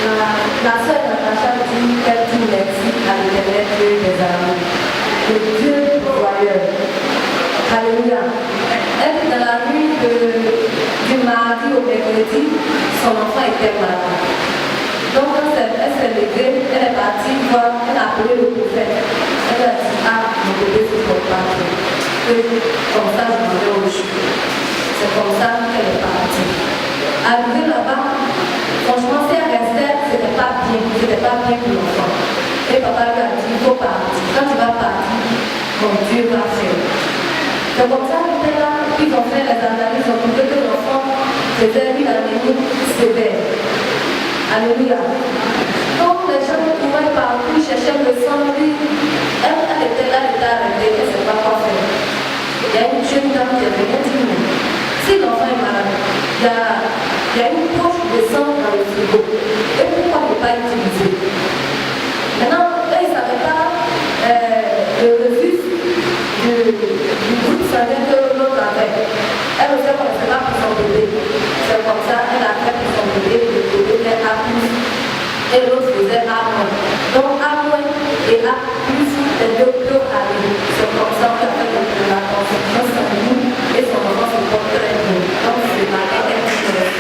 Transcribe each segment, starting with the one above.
La sœur Natacha dit qu'elle dit merci à l'Éternel Dieu des armées, le Dieu pourvoyeur. Alléluia. Elle dit dans la nuit du mardi au mercredi, son enfant était malade. Donc elle s'est levée, elle est partie voir, elle a appelé le prophète. Elle a dit, ah, mon bébé se porte pas trop. Comme ça, je m'en vais au chou. C'est comme ça qu'elle est partie. Arrivée là-bas, franchement, si elle restait, c'était pas bien pour l'enfant. Et papa lui a dit, il faut partir. Quand tu vas partir, mon Dieu va faire. C'est comme ça qu'ils étaient là, ils ont fait les analyses, ils ont trouvé que l'enfant faisait une anémie sévère. Alléluia. Donc les gens couraient partout, ils cherchaient le sang, elle était là, elle était arrêtée, elle ne sait pas quoi faire. Il y a une jeune dame qui est venue dire, si l'enfant est malade, il y a une poche de sang dans le frigo. Et pourquoi ne pas utiliser? Maintenant, eux, ils ne savaient pas le refus du groupe sanguin que l'autre avait. Elle ne sait pas pour son bébé. C'est comme ça, elle a fait pour son bébé, le bébé était A+. Et l'autre faisait A-. Donc A- et A+, les deux peuvent aller. C'est comme ça qu'elle a fait la conception sanguine et son enfant se porte très bien. Donc c'est marqué quelque chose.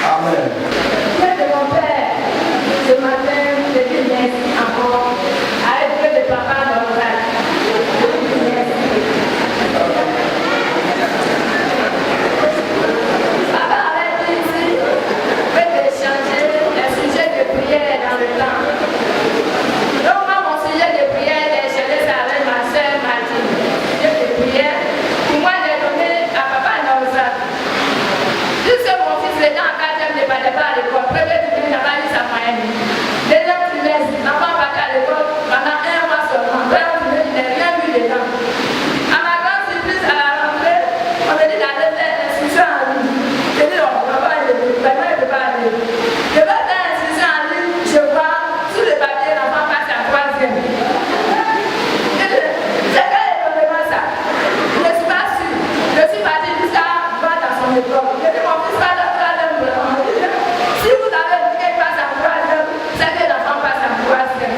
Amen. Dieu de mon Père, ce matin, je dis merci encore à Dieu de papa Normal. Je dis merci. Papa avait dit ici, faites changer les sujets de prière dans le temps. Donc moi, mon sujet de prière, j'ai changé ça avec ma soeur Martine. Sujet de prière, pour moi, j'ai donné à papa Normal. Jusque mon fils est dans la 4e ne parlait pas à l'école. Premier trimestre, il n'a pas eu sa moyenne. Deuxième trimestre, l'enfant partait à l'école pendant 1 mois seulement. Deuxième trimestre, il n'a rien vu dedans. À ma grande surprise, à la rentrée, on me dit d'aller faire l'instruction en ligne. Je dis, oh, papa, vraiment, il ne peut pas aller. Je vais faire l'instruction en ligne, je vois, sous le papier, l'enfant passe en 3e. C'est quel étonnement ça? Je ne suis pas sûre. Je suis partie jusqu'à voir dans son école. Je dis, mon fils va dans la 3e. Si vous avez dit qu'il passe en 3e, c'est que l'enfant passe en 3e.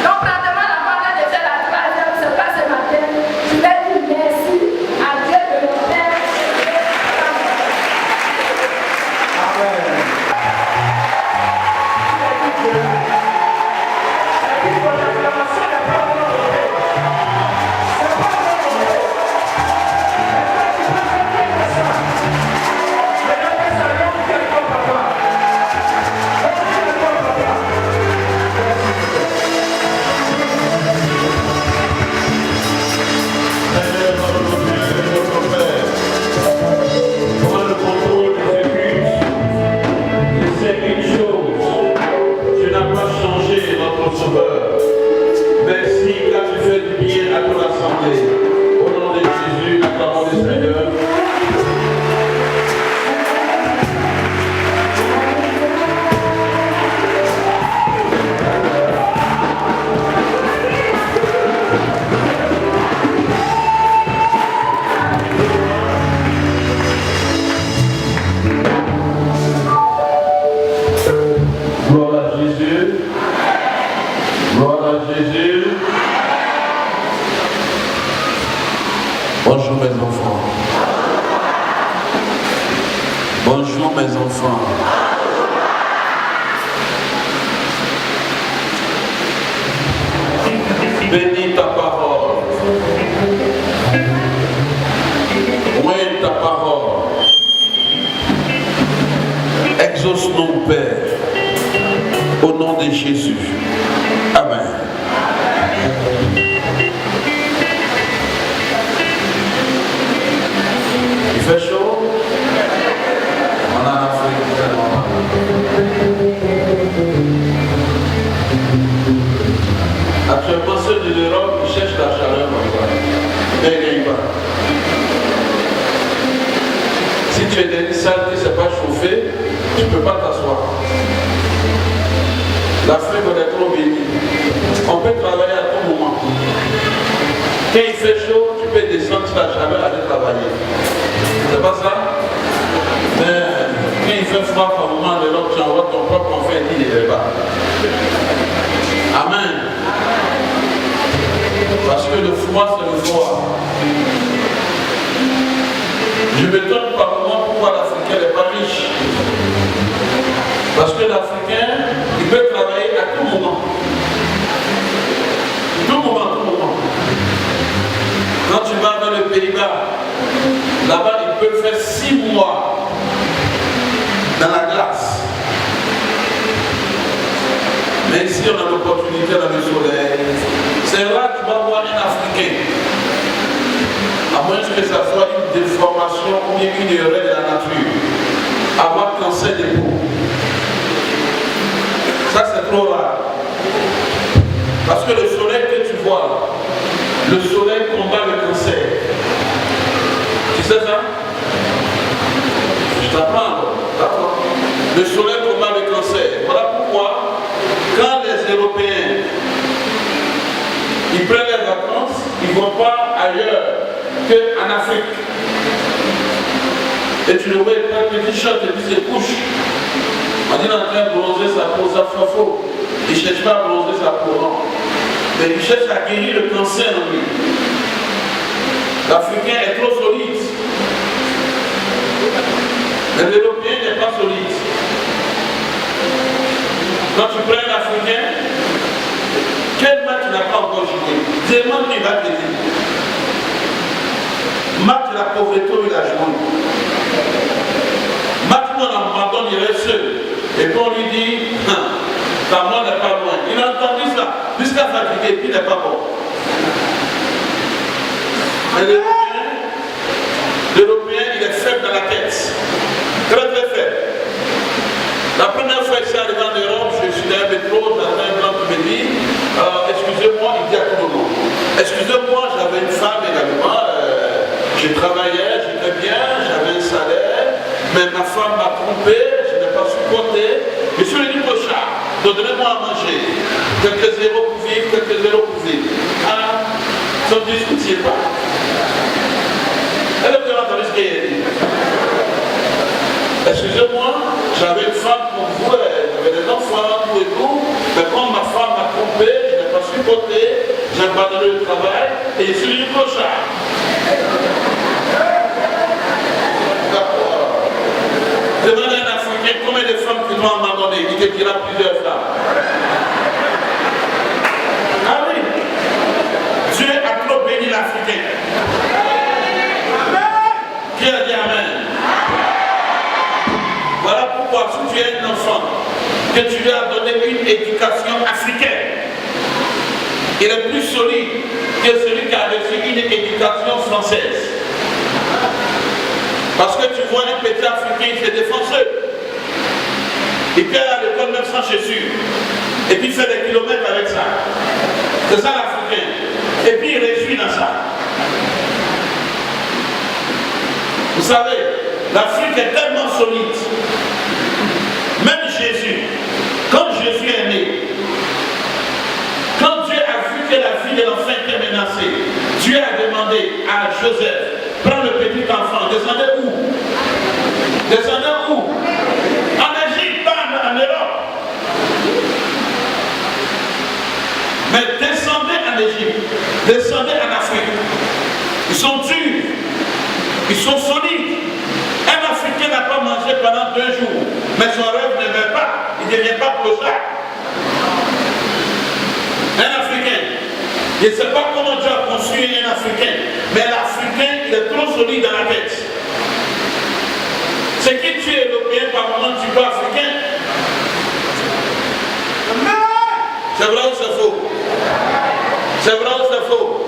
Donc, pratiquement, l'enfant vient de faire la 3e, c'est pas ce matin. Je vais dire merci à Dieu de mon Père. Amen. Prends le contrôle de ce culte. Et c'est une chose, tu n'as pas changé notre sauveur. Merci car tu fais du bien à ton assemblée. Au nom de Jésus, acclamons le Seigneur. Gloire à Jésus. Gloire à Jésus. Bonjour mes enfants. Bonjour mes enfants. Bénis ta parole. Oui, ta parole. Exauce-nous, Père, au nom de Jésus. Amen. Il fait chaud? On a en Afrique tellement. Actuellement, ceux de l'Europe ils cherchent la chaleur comme ça. Mais ils ne gagnent pas. Si tu es dans une salle qui ne s'est pas chauffée, tu ne peux pas t'asseoir. L'Afrique, on est trop béni. On peut travailler à tout moment. Quand il fait chaud, tu peux descendre sur la chaleur et aller travailler. C'est pas ça pas. Amen. Parce que le froid, c'est le froid. Je m'étonne par moment pourquoi l'Africain n'est pas riche. Parce que l'Africain, il peut travailler à tout moment. Tout moment, tout moment. Quand tu vas dans le Pays-Bas, là-bas, il peut faire 6 mois dans la glace. Mais ici, on a l'opportunité dans le soleil. C'est là que tu vas voir un Africain. À moins que ça soit une déformation ou bien une erreur de la nature. Avoir cancer des peaux. Ça, c'est trop rare. Parce que le soleil que tu vois, le soleil combat le cancer. Tu sais ça? Je t'apprends. D'accord. Le soleil combat le cancer. Voilà pourquoi, quand les Européens ils prennent les vacances, ils ne vont pas ailleurs qu'en Afrique. Et tu le vois, il prend un petit shot et puis il se couche. On dit en train de bronzer sa peau, ça fait faux. Il ne cherche pas à bronzer sa peau, non. Mais il cherche à guérir le cancer en lui. L'Africain est trop solide. Mais l'Européen n'est pas solide. Quand tu prends l'Africain, quel match tu n'as pas encore joué? Dis-moi qui va te dire. Match de la pauvreté, il a joué. Match où on abandonne, il reste seul. Et puis on lui dit, ta mort n'est pas loin. Il a entendu ça, jusqu'à fatiguer, puis il n'est pas bon. Mais l'Européen, il est faible dans la tête. Très très faible. La première fois que je suis arrivé en Europe, je suis dans un métro, j'avais un blanc qui me dit, excusez-moi, il dit à tout le monde. Excusez-moi, j'avais une femme également, je travaillais, j'étais bien, j'avais un salaire, mais ma femme m'a trompé, je n'ai pas supporté. Je suis venu au chat, donc donnez-moi à manger. Quelques zéros pour vivre, quelques zéros pour vivre. Ah, son discours, tu sais pas. Elle a bien entendu ce qu'elle a dit. Excusez-moi, j'avais une femme pour vous, j'avais des enfants, tout et tout, mais quand ma femme m'a trompé, je n'ai pas supporté, j'ai abandonné le travail et je suis venu au chat. Demande à un Africain combien de femmes qui t'ont abandonné, il te dira plusieurs femmes. Ah oui, Dieu a trop béni l'Africain. Qui a dit Amen? Voilà pourquoi si tu es un enfant, que tu lui as donné une éducation africaine, il est plus solide que celui qui a reçu une éducation française. Parce que tu vois un petit Africain, il s'est défoncé. Il peut aller à l'école même sans chaussures. Et puis il fait des kilomètres avec ça. C'est ça l'Africain. Et puis il réussit dans ça. Vous savez, l'Afrique est tellement solide. Même Jésus, quand Jésus est né, quand Dieu a vu que la vie de l'enfant était menacée, Dieu a demandé à Joseph, prends le petit enfant, descendez où? Descendez où? En Égypte, pas en Europe. Mais descendez en Égypte, descendez en Afrique. Ils sont durs, ils sont solides. Un Africain n'a pas mangé pendant 2 jours, mais son rêve ne meurt pas, il ne devient pas prostrate. Un Africain, je ne sais pas comment Dieu a construit un Africain, mais l'Africain, il est trop solide dans la tête. C'est qui tu es européen, par moment tu es africain. C'est vrai ou c'est faux? C'est vrai ou c'est faux?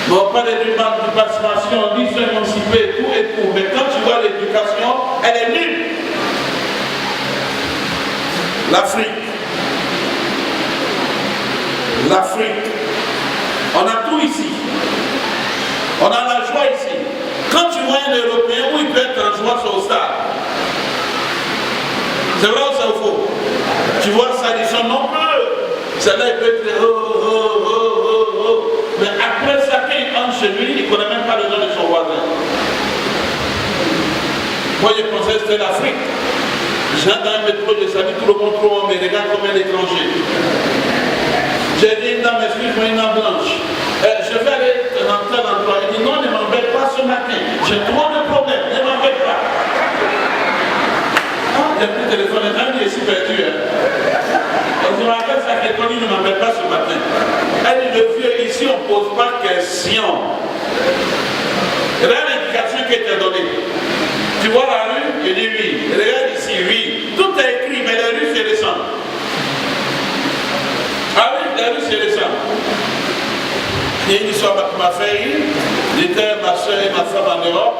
Mais on parle d'émancipation, on dit s'émanciper, tout et tout. Mais quand tu vois l'éducation, elle est nulle. L'Afrique. L'Afrique. On a tout ici. On a la joie ici. Quand tu vois un Européen où il peut être en joie sur le stade, c'est vrai ou c'est faux? Tu vois ça, ils sont nombreux. Celle-là, il peut être mais après ça, quand il entre chez lui, il ne connaît même pas le nom de son voisin. Moi, je pensais que c'était l'Afrique. J'entre dans un métro, je salue tout le monde, me regarde comme un étranger. J'ai dit une dame, excuse-moi, une dame blanche. Je vais aller dans tel endroit. Il dit non, ne m'embête pas ce matin. J'ai trop de problèmes, ne m'embête pas. J'ai pris le téléphone, il est si perdu. Je me rappelle ça, quelqu'un ne m'embête pas ce matin. Elle dit, le vieux, ici on ne pose pas question. Regarde l'indication qui était donnée. Tu vois la rue? Je dis oui. Regarde ici, oui. Tout est écrit, mais la rue c'est récent. Ah oui, la rue c'est récent. Il y a une histoire qui m'a fait rire. J'étais ma soeur et ma femme en Europe.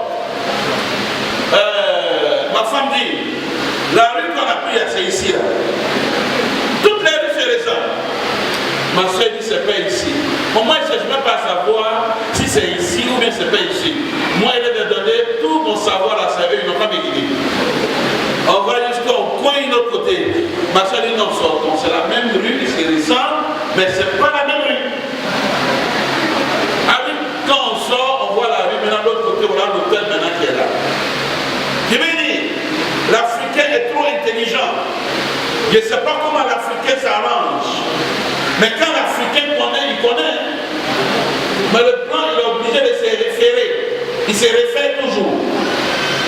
Ma femme dit, la rue qu'on a pris, c'est ici là. Toutes les rues c'est récent. Ma soeur dit, c'est pas ici. Pour moi, je ne cherche même pas à savoir si c'est ici ou bien c'est pas ici. Moi, il est de donner tout mon savoir à sa rue, ils n'ont pas m'équilibrer. On va jusqu'au coin de l'autre côté. Ma soeur dit, non, sortons. C'est la même rue, c'est récent, mais c'est pas la même rue. Ah oui, quand on sort, on voit la rue, maintenant de l'autre côté, on a l'hôtel maintenant qui est là. Je veux dire, l'Africain est trop intelligent. Je ne sais pas comment l'Africain s'arrange. Mais quand l'Africain connaît, il connaît. Mais le blanc, il est obligé de se référer. Il se réfère toujours.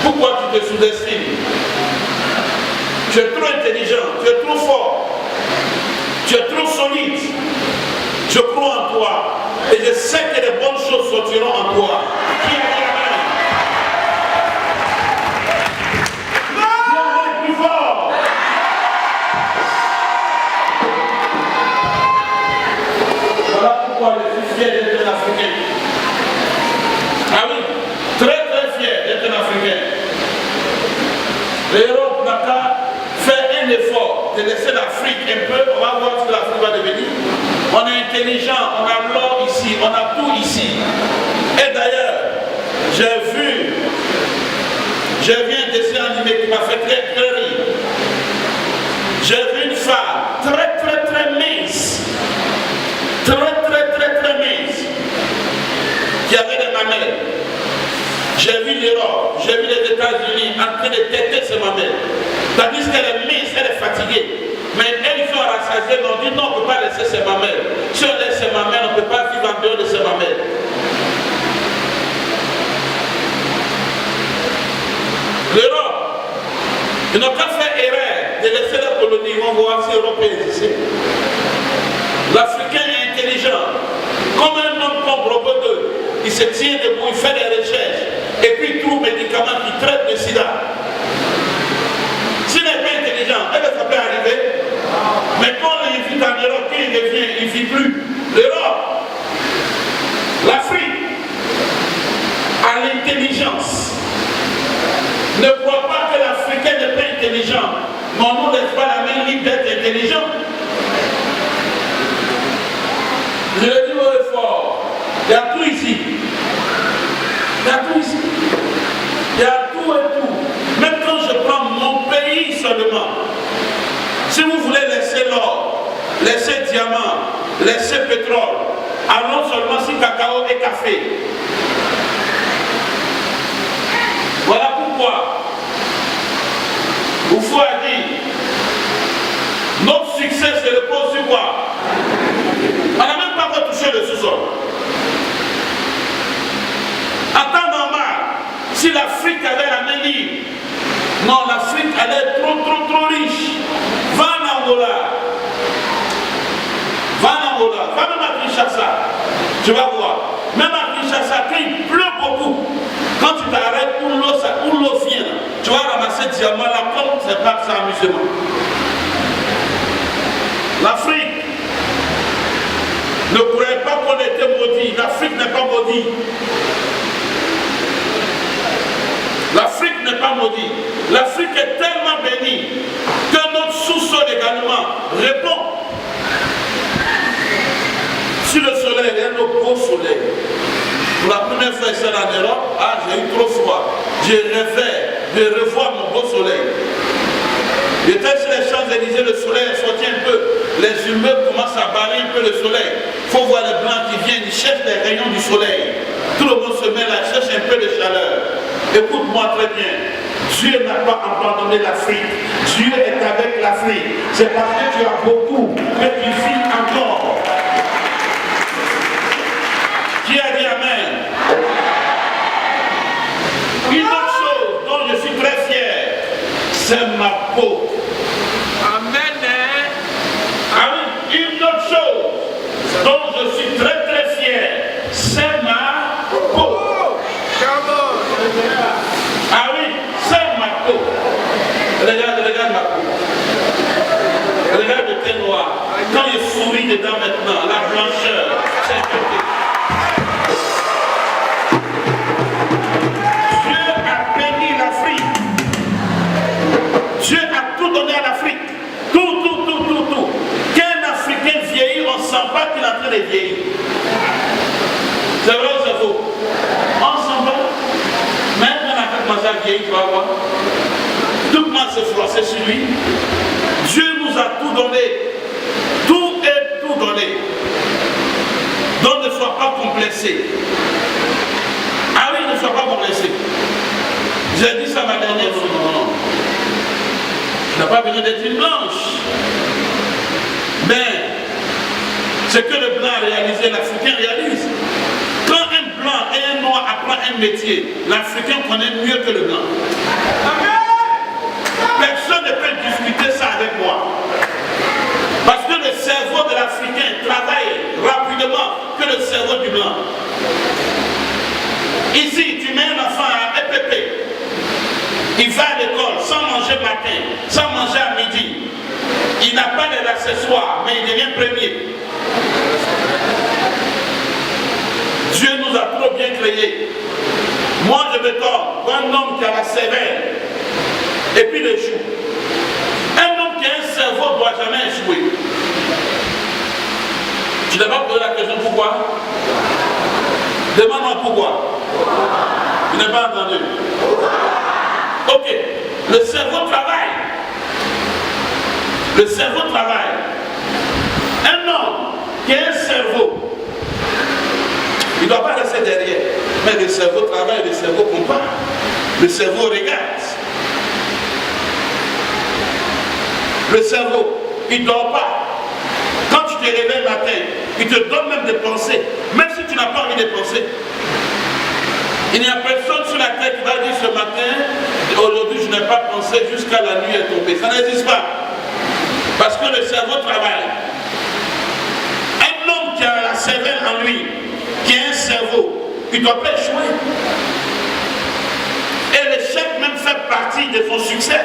Pourquoi tu te sous-estimes? Tu es trop intelligent, tu es trop fort, tu es trop solide. Je crois en toi. Et je sais que les bonnes choses sortiront en toi. Qui est la main? Non, plus fort. Voilà pourquoi je suis fier d'être un Africain. Ah oui, très très fier d'être un Africain. L'Europe n'a qu'à faire un effort de laisser l'Afrique un peu, on va voir ce que l'Afrique va devenir. On est intelligent, on a l'or ici, on a tout ici. Et d'ailleurs, j'ai vu un dessin animé qui m'a fait très très rire. J'ai vu une femme très très très mince, très mince, qui avait des mamelles. J'ai vu l'Europe, j'ai vu les États-Unis en train de têter ses mamelles. Tandis qu'elle est mince, elle est fatiguée. Mais elles sont rassasiées, mais on dit non, on ne peut pas laisser ses mamelles. Si on laisse ses mamelles, on ne peut pas vivre en dehors de ses mamelles. L'Europe, ils n'ont qu'à faire erreur de laisser la colonie, on va voir si l'Européen ici. L'Africain est intelligent. Comme un homme comme Robert II, il se tient debout, il fait des recherches, et puis il trouve médicaments qui traitent le sida. S'il n'est pas intelligent, est-ce que ça peut arriver? Mais quand on l'invite en Europe, quand il revient, il ne vit plus. L'Europe, l'Afrique, a l'intelligence. Ne crois pas que l'Africain n'est pas intelligent. Mais on ne laisse pas la main libre d'être intelligent. Je le dis au fort, il y a tout ici. Il y a tout ici. Il y a tout et tout. Même quand je prends mon pays seulement, si vous voulez laisser l'or, laisser diamant, laisser pétrole, allons seulement si cacao et café. Voilà pourquoi Oufou a dit, notre succès se repose sur quoi? On n'a même pas encore touché le sous-sol. En temps normal, si l'Afrique avait la main libre, non, l'Afrique elle est trop riche. Va en Angola. Va même à Kinshasa. Tu vas voir. Même à Kinshasa, quand il pleut beaucoup, quand tu t'arrêtes où l'eau vient, tu vas ramasser diamant là, comme c'est pas ça amusement. L'Afrique, ne croyez pas qu'on était maudit. L'Afrique n'est pas maudite. L'Afrique n'est pas maudite. L'Afrique est tellement bénie que notre sous-sol également répond. Sur le soleil, il y a un beau soleil. Pour la première fois ici en Europe, j'ai eu trop froid. Je rêvais de revoir mon beau soleil. J'étais sur les Champs-Élysées, le soleil est sorti un peu. Les immeubles commencent à barrer un peu le soleil. Il faut voir les blancs qui viennent, ils cherchent les rayons du soleil. Tout le monde se met là, cherche un peu de chaleur. Écoute-moi très bien. Dieu n'a pas abandonné l'Afrique. Dieu est avec l'Afrique. C'est parce que tu as beaucoup que tu vis encore. Qui a dit Amen? Une autre chose dont je suis très fier, c'est ma peau. Amen. Ah oui, une autre chose dont je suis très très fier, c'est ma peau. Ah oui, c'est ma peau. Regarde ma peau. Regarde le teint noir. Quand il sourit dedans maintenant, la blancheur, c'est un peu. Dieu a béni l'Afrique. Dieu a tout donné à l'Afrique. Tout. Qu'un Africain vieillit, on ne sent pas qu'il est en train de vieillir. C'est vrai ou c'est faux? On ne sent pas. Même quand on a commencé à vieillir, tu vas voir. Tout le monde se froissait sur lui. Dieu nous a tout donné. Tout est tout donné. Donc ne sois pas complexé. Ah oui, ne sois pas complexé. J'ai dit ça ma dernière fois. Non. Je n'ai pas besoin d'être une blanche. Mais ce que le blanc a réalisé, l'Africain réalise. Quand un blanc et un noir apprennent un métier, l'Africain connaît mieux que le blanc. Personne ne peut discuter ça avec moi. Parce que le cerveau de l'Africain travaille rapidement que le cerveau du blanc. Ici, tu mets un enfant à EPP. Il va à l'école sans manger matin, sans manger à midi. Il n'a pas d'accessoires, mais il devient premier. Dieu nous a trop bien créés. Moi, je me tords pour un homme qui a la cervelle et puis le chou. Un homme qui a un cerveau ne doit jamais échouer. Tu n'as pas posé la question pourquoi? Demande-moi pourquoi. Tu n'as pas entendu? Ok. Le cerveau travaille. Le cerveau travaille. Un homme qui a un cerveau, il ne doit pas rester derrière. Mais le cerveau travaille, le cerveau compare. Le cerveau regarde. Le cerveau, il ne dort pas. Quand tu te réveilles le matin, il te donne même des pensées. Même si tu n'as pas envie de penser. Il n'y a personne sur la terre qui va dire ce matin, aujourd'hui je n'ai pas pensé jusqu'à la nuit est tombée. Ça n'existe pas. Parce que le cerveau travaille. Un homme qui a la cervelle en lui, qui a un cerveau, il ne doit pas échouer. Et l'échec même fait partie de son succès.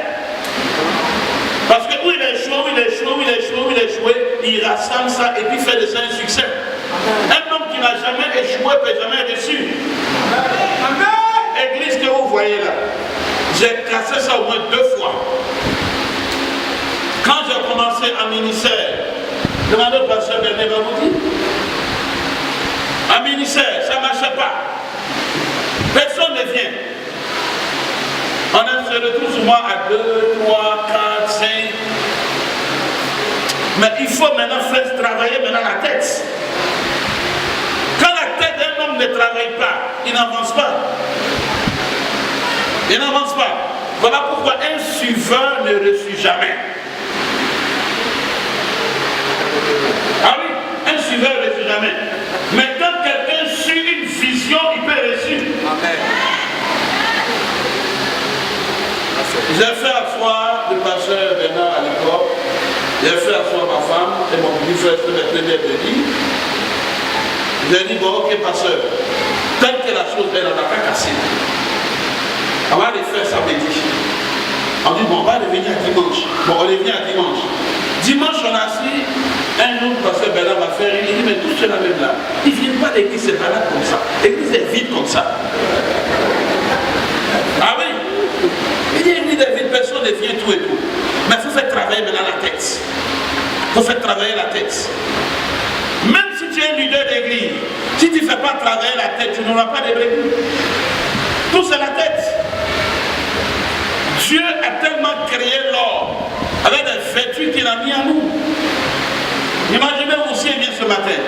Parce que où il a échoué, il rassemble ça et puis fait de ça un succès. Un homme qui n'a jamais échoué ne peut jamais réussir. Église que vous voyez là, j'ai cassé ça au moins 2 fois. Quand j'ai commencé en ministère, demandez au pasteur Bernard va vous dire. En ministère, ça ne marchait pas. Personne ne vient. On se retrouve souvent à 2, 3, 4, 5. Mais il faut maintenant faire travailler maintenant la tête. Quand la tête d'un homme ne travaille pas, il n'avance pas. Il n'avance pas. Voilà pourquoi un suiveur ne réussit jamais. Ah oui, un suiveur ne réussit jamais. Mais quand quelqu'un suit une vision, il peut réussir. Amen. J'ai fait asseoir le pasteur Bernard à l'époque. J'ai fait asseoir ma femme et mon petit frère sur les premiers de dire. J'ai dit, bon, ok, pasteur, telle que la chose est, on n'a pas cassé. On va les faire samedi. On dit, bon, on va revenir à dimanche. Bon, on revient à dimanche. Dimanche, on a assis. Un jour, le pasteur Bernard m'a fait rire. Il dit, mais tout cela même là, ils ne viennent pas d'église, c'est pas là comme ça. L'église est vide comme ça. Ah oui. Il dit, l'église est vide, personne ne vient tout et tout. Mais il faut faire travailler maintenant la tête. Il faut faire travailler la tête. Même si tu es un leader d'église, si tu ne fais pas travailler la tête, tu n'auras pas d'église. Tout c'est la tête. Dieu a tellement créé l'homme avec des vertus qu'il a mis en nous. Imaginez-vous aussi, il vient ce matin.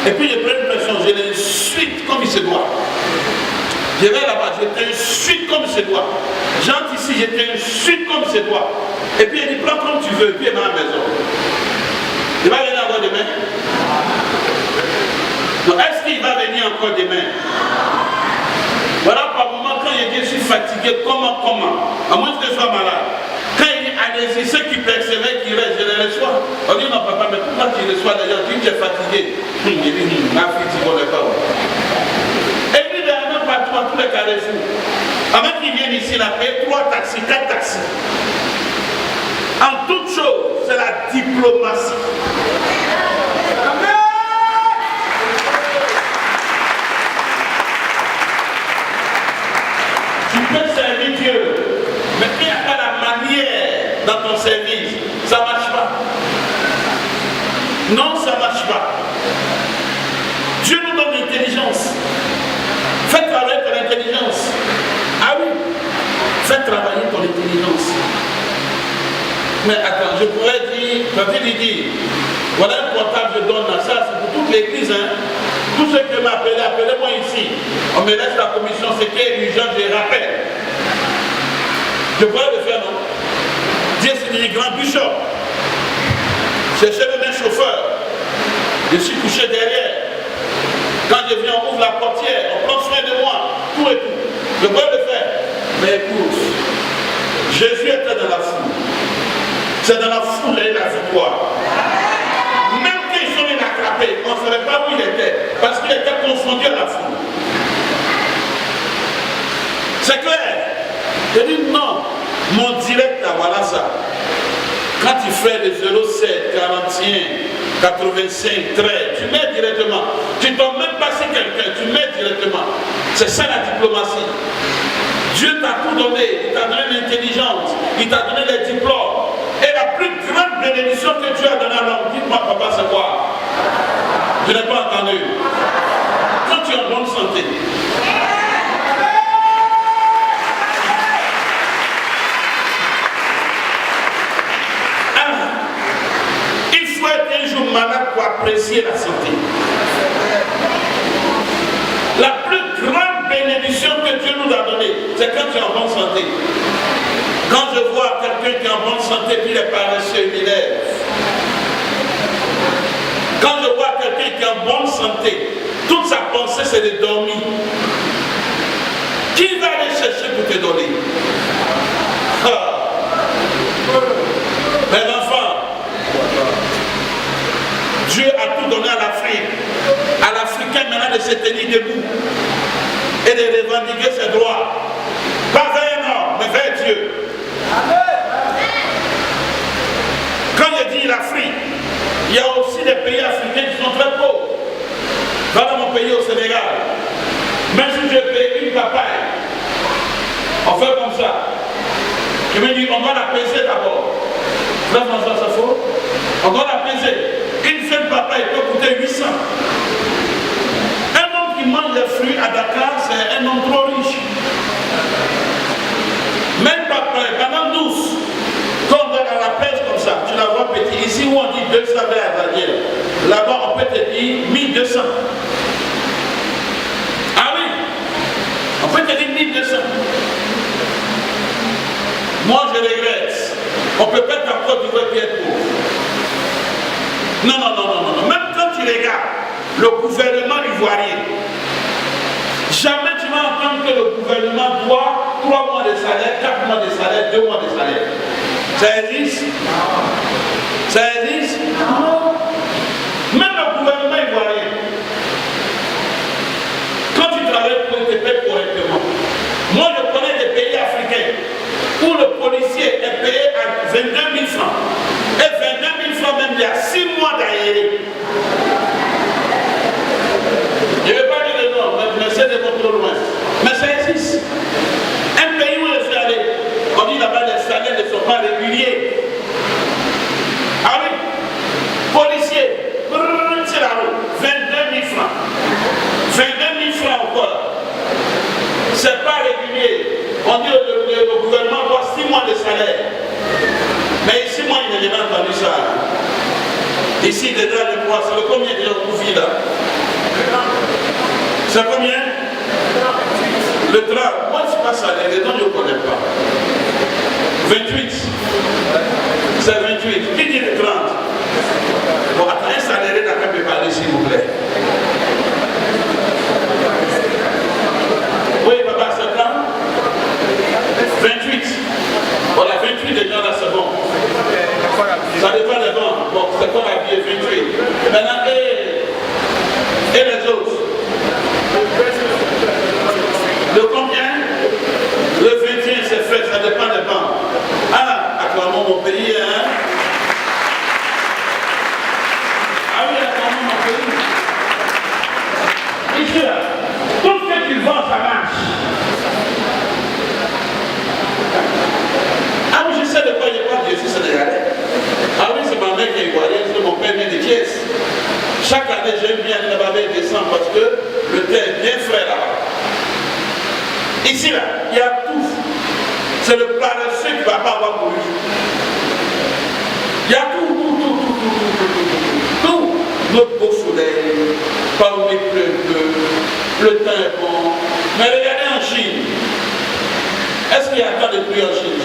Et puis je prends une personne, je l'insulte comme il se doit. Je vais là-bas, je t'insulte comme c'est toi. J'entre ici, je t'insulte comme c'est toi. Et puis il dit, prends comme tu veux, et puis il est dans la maison. Il va venir encore demain? Donc, est-ce qu'il va venir encore demain? Voilà, par moment, quand il dit, je suis fatigué, comment? À moins que je sois malade. Quand il dit, allez-y, ceux qui persévèrent, qui restent, je les reçois. On dit, non, papa, mais pourquoi tu reçois les gens? Tu es fatigué. Il dit, ma fille, tu ne connais pas. Et puis, dernièrement, partout, à tous les carrefours. Avant qu'ils viennent ici, il a payé 3 taxis, 4 taxis. En toute chose, c'est la diplomatie. Tu peux servir Dieu, mais il n'y a pas la manière dans ton service. Ça ne marche pas. Non, ça ne marche pas. Dieu nous donne l'intelligence. Fais travailler ton intelligence. Ah oui, fais travailler ton intelligence. Mais attends, je pourrais dire, quand il dit, voilà un portable, je donne ça, c'est pour toute l'église. Hein. Tous ceux qui m'appellent, appelez-moi ici. On me laisse la commission, c'est qu'il y a urgence, je rappelle. Je pourrais le faire, non? Dieu, c'est des grands bishop. Cherchez le même chauffeur. Je suis couché derrière. Quand je viens, on ouvre la portière, on prend soin de moi, tout et tout. Je pourrais le faire. Mais écoute, Jésus était dans la foule. C'est dans la foule et la victoire. Même quand ils sont attrapés, on ne savait pas où il était, parce qu'il était confondu à la foule. C'est clair. Je dis non, mon direct là, voilà ça. Quand tu fais les 07, 41, 85, 13, tu mets directement. Tu ne dois même pas passer quelqu'un, tu mets directement. C'est ça la diplomatie. Dieu t'a tout donné, il t'a donné l'intelligence, il t'a donné les diplômes. Et la plus grande bénédiction que Dieu a donnée à l'homme, dites-moi papa, c'est quoi? Je n'ai pas entendu. Quand tu es en bonne santé. Il faut être un jour malade pour apprécier la santé. La plus grande bénédiction que Dieu nous a donnée, c'est quand tu es en bonne santé. Quand je vois quelqu'un qui est en bonne santé, puis il est paresseux, il lève. Quand je vois quelqu'un qui est en bonne santé, toute sa pensée c'est de dormir. Qui va aller chercher pour te donner? Mes enfants, Dieu a tout donné à l'Afrique. À l'Africain maintenant de se tenir debout et de revendiquer ses droits. Pas vers un homme, mais vers Dieu. Quand je dis l'Afrique, il y a aussi des pays africains qui sont très pauvres. Dans mon pays au Sénégal, même si je paye une papaye, on fait comme ça. Je me dis, on va la peser d'abord. Là, François, ça faut. On va la peser. Une seule papaye peut coûter 800. Un homme qui mange des fruits à Dakar, c'est un homme trop riche. Même papaye, pendant 12, quand on va à la pêche comme ça, tu la vois petit. Ici où on dit 200 verres à Daniel, là-bas on peut te dire 1200. Ah oui, on peut te dire 1200. Moi je regrette. On peut pas être encore du vrai être pauvre. Non. Même quand tu regardes le gouvernement ivoirien, jamais tu vas entendre que le gouvernement doit 3 mois de salaire, 4 mois de salaire, 2 mois de salaire. Ça existe? Ça existe? Non. Même le gouvernement ivoirien, quand tu travailles pour te payer correctement. Moi je connais des pays africains où le policier est payé à 22 000 francs. Et 22 000 francs même, il y a 6 mois d'aéré. Je ne vais pas dire le nom, mais c'est de trop loin. Mais ça existe. Un pays où je suis allé, on dit là-bas les salaires ne sont pas réguliers. Ah oui, policier, c'est la route, 22 000 francs. 22 000 francs encore. C'est pas régulier. On dit que le gouvernement doit 6 mois de salaire. Mais ici, moi, il n'a jamais entendu ça. Ici, déjà, je crois, c'est le combien de vous vit là? C'est combien? Le 30, moi je passe à les raisons, je ne connais pas. 28. C'est 28. Qui dit le 30? Bon, attends, un salarié n'a qu'à me parler, s'il vous plaît. Oui, papa, c'est 30? 28. Voilà, 28 déjà là, c'est bon. Ça dépend des vents. Bon, c'est quoi la vie 28. Maintenant, et les autres? Le combien? Le 21, c'est fait, ça dépend des vents. Ah, acclamons mon pays, hein? Ah oui, acclamons mon pays. Ici, là, tout ce que tu vends, ça marche. Ah oui, je sais de quoi il parle, je suis sénégalais. Ah oui, c'est ma mère qui est ivoirienne, c'est mon père vient de Thiès. Chaque année, j'aime bien aller là-bas avec descendre parce que le thé est bien frais là-bas. Ici, là, il y a tout. C'est le paresseux qui ne va pas avoir pour lui. Il y a tout. Notre beau soleil, pas où il pleut, le temps est bon. Mais regardez en Chine. Est-ce qu'il y a tant de pluie en Chine?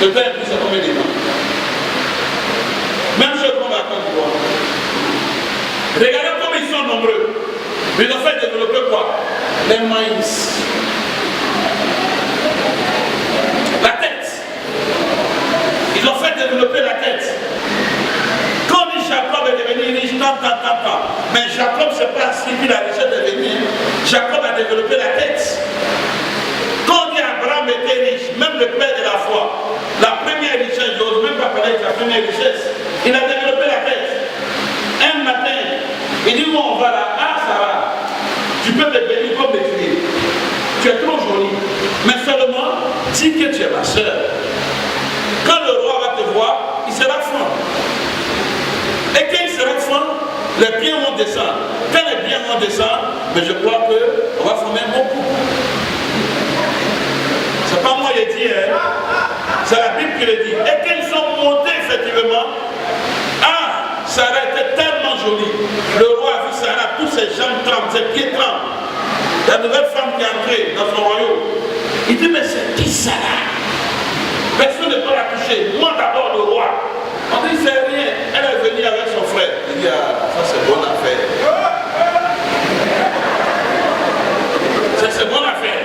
Le temps est plus, c'est combien de temps? Même chose qu'on va à Côte d'Ivoire. Regardez comme ils sont nombreux. Ils ont fait développer quoi? Les maïs. La tête. Ils ont fait développer la tête. Quand on dit Jacob est devenu riche, tant. Mais Jacob, c'est pas ce qu'il a déjà devenu. Jacob a développé la tête. Quand on dit Abraham était riche, même le père de la foi, la première richesse, je n'ose même pas parler de la première richesse, il a développé la tête. Un matin, il dit, on va là, ah Sarah, tu peux me bénir comme me tuer. Tu es trop jolie. Mais seulement, dis que tu es ma soeur. Quand le roi va te voir, il sera franc. Et quand il sera franc, les biens vont descendre. Quand les biens vont descendre, mais je crois qu'on va former un bon couple. C'est pas moi qui l'ai dit, hein? C'est la Bible qui le dit. Et quand ils sont montés, effectivement, ah, Sarah était tellement jolie. Le roi a vu Sarah, tous ses jambes tremblent, ses pieds tremblent. La nouvelle femme qui est entrée dans son royaume. Il dit, mais c'est qui Sarah? Personne ne peut la toucher. Moi d'abord, le roi. On dit, c'est rien. Elle est venue avec son frère. Il dit, ah, ça c'est bonne affaire. C'est bonne affaire.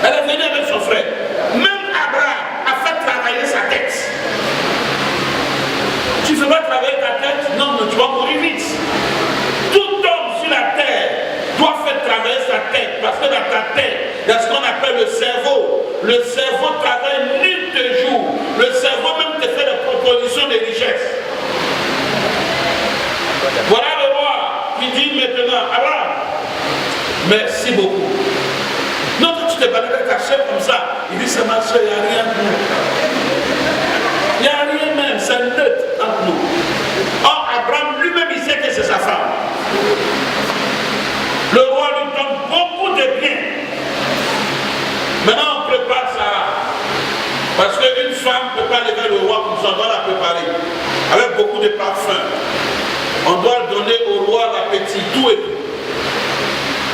Elle est venue avec son frère. Même Abraham a fait travailler sa tête. Tu ne fais pas travailler ta tête? Non, mais tu vas mourir vite. Tout homme sur la terre doit faire travailler sa tête. Parce que dans ta tête, il y a ce qu'on appelle le cerveau. Le cerveau travaille nuit et jour. Le cerveau même te fait des propositions de richesse. Voilà le roi qui dit maintenant, Abraham, merci beaucoup. Non, toi tu t'es battu avec ta chef comme ça. Il dit, c'est ma soeur, il n'y a rien de nous. Il n'y a rien même, c'est neutre entre nous. Or, Abraham lui-même, il sait que c'est sa femme. Le roi lui donne beaucoup de biens. Maintenant, on prépare Sarah. Parce qu'une femme ne peut pas lever le roi comme ça, on doit la préparer. Avec beaucoup de parfums. On doit donner au roi l'appétit, tout et tout.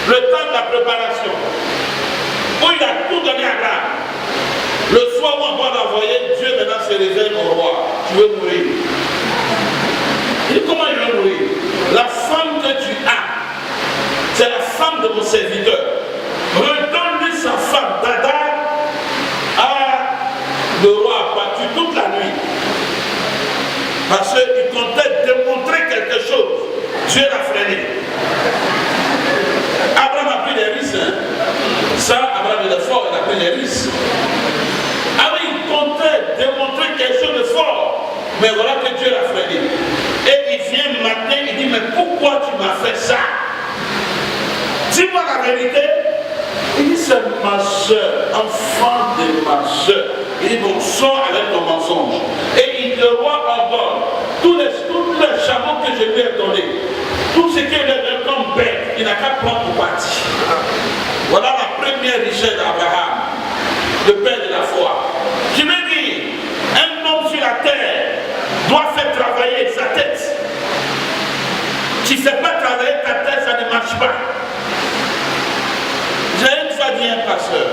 Le temps de la préparation. Où il a tout donné à Abraham. Le soir où on doit l'envoyer, Dieu maintenant se révèle au roi. Tu veux mourir. Il dit, comment il veut mourir? La femme que tu as, c'est la femme de mon serviteur. Redonne-lui sa femme, Dada. Le roi a battu toute la nuit. Parce qu'il comptait démontrer quelque chose. Dieu l'a freiné. Abraham a pris des risques. Hein? Ça, Abraham est fort, il a pris des risques. Ah oui, il comptait démontrer quelque chose de fort. Mais voilà que Dieu l'a freiné. Et il vient matin, il dit, mais pourquoi tu m'as fait ça? Dis-moi la vérité. Il dit, c'est ma soeur, enfant de ma soeur. Il dit, bon, sors avec ton mensonge. Et le roi ordonne tous les chameaux que je lui ai donnés, tout ce qu'il est comme bête, il n'a qu'à prendre pour partir. Voilà la première richesse d'Abraham, le père de la foi. Je veux dire, un homme sur la terre doit faire travailler sa tête. Tu ne fais pas travailler ta tête, ça ne marche pas. J'ai une dit un pasteur,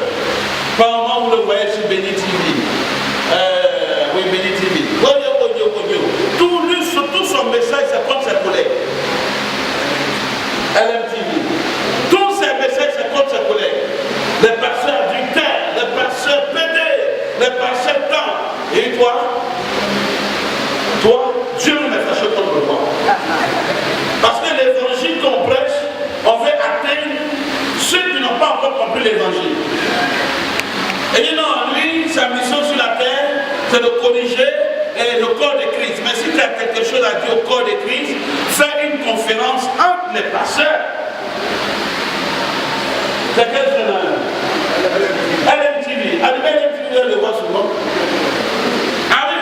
par un moment vous le voyez sur Béni TV. Oui, Béni TV. Tout son message, c'est contre ses collègues. LMTV. Tous ces messages, c'est contre ses collègues. Les pasteurs adultères, les pasteurs pédés, les pasteurs temps. Et toi, Dieu nous est fâché contre toi. Parce que l'évangile qu'on prêche, on veut atteindre ceux qui n'ont pas encore compris l'évangile. Et dit non, lui, sa mission sur la terre, c'est de corriger le corps de Christ. Mais si tu as quelque chose à dire au corps de Christ, fais une conférence entre les pasteurs. C'est quel journal? LMTV. LMTV, vous allez le voir souvent. Ah oui.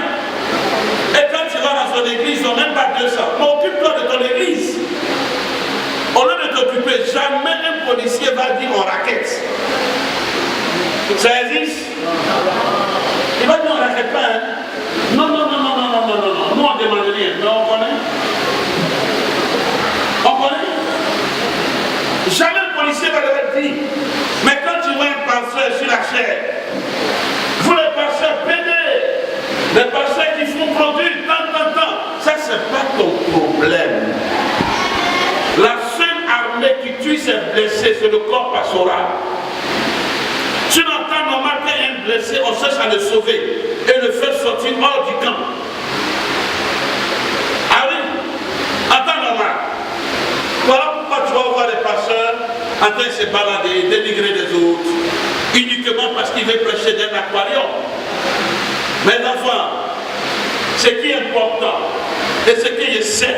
Et quand tu vas dans son église, ils n'ont même pas 200. Mais occupe-toi de ton église. Au lieu de t'occuper, jamais un policier va dire on raquette. Ça existe? Il va dire on raquette pas, hein? Non. Nous on demande rien, mais on connaît. Jamais le policier va le dire. Mais quand tu vois un pasteur sur la chair, vous les pasteurs pédés, les pasteurs qui font produire tant, ça c'est pas ton problème. La seule armée qui tue ses blessés, c'est le corps pastoral. Tu n'entends normal qu'un blessé, on cherche à le sauver et le faire sortir hors du camp. Ah oui, en temps normal. Voilà pourquoi tu vas voir les pasteurs en train de se balader, dénigrer les autres, uniquement parce qu'ils veulent prêcher d'un aquarium. Mes enfants, ce qui est important et ce que je sais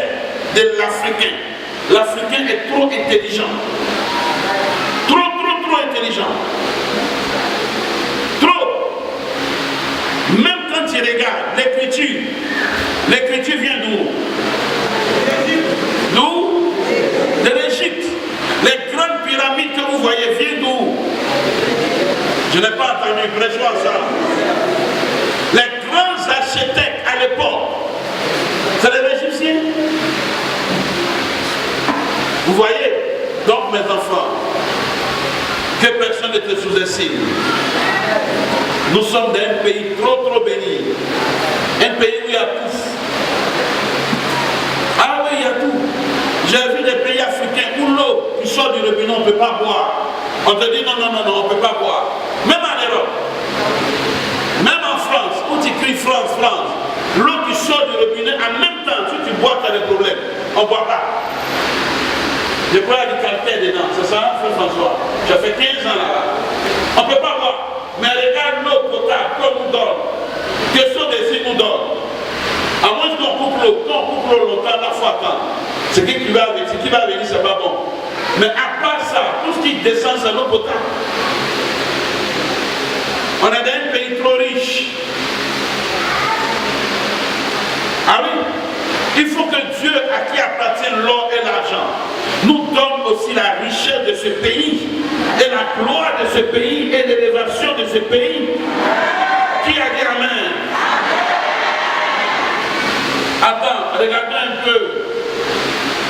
de l'Africain, l'Africain est trop intelligent. Trop intelligent. Trop. Même quand tu regardes l'écriture vient d'où? D'où? De l'Égypte. Les grandes pyramides que vous voyez viennent d'où? Je n'ai pas entendu, prêche-moi ça. Les grands architectes à l'époque, c'est les Égyptiens. Vous voyez? Donc mes enfants, que personne ne te sous-estime. Nous sommes dans un pays trop béni. Un pays où il y a tout. Ah oui, il y a tout. J'ai vu des pays africains où l'eau qui sort du robinet, on ne peut pas boire. On te dit non, on ne peut pas boire. Même en Europe, même en France, où tu cries France, l'eau qui sort du robinet, en même temps, si tu bois, tu as des problèmes. On ne boit pas. Je crois du calcaire dedans, c'est ça, frère François? J'ai fait 15 ans là-bas. On ne peut pas boire. Mais regarde l'eau potable, qu'on nous donne. Question des îles nous donne. À moins qu'on coupe l'eau longtemps, la fois attendre. Ce qui va venir, c'est pas bon. Mais à part ça, tout ce qui descend, c'est l'eau potable. On est dans un pays trop riche. Ah oui? Il faut que Dieu, à qui appartient l'or et l'argent, nous donne aussi la richesse de ce pays, et la gloire de ce pays, et l'élévation de ce pays. Qui a dit Amen? Attends, regardez un peu.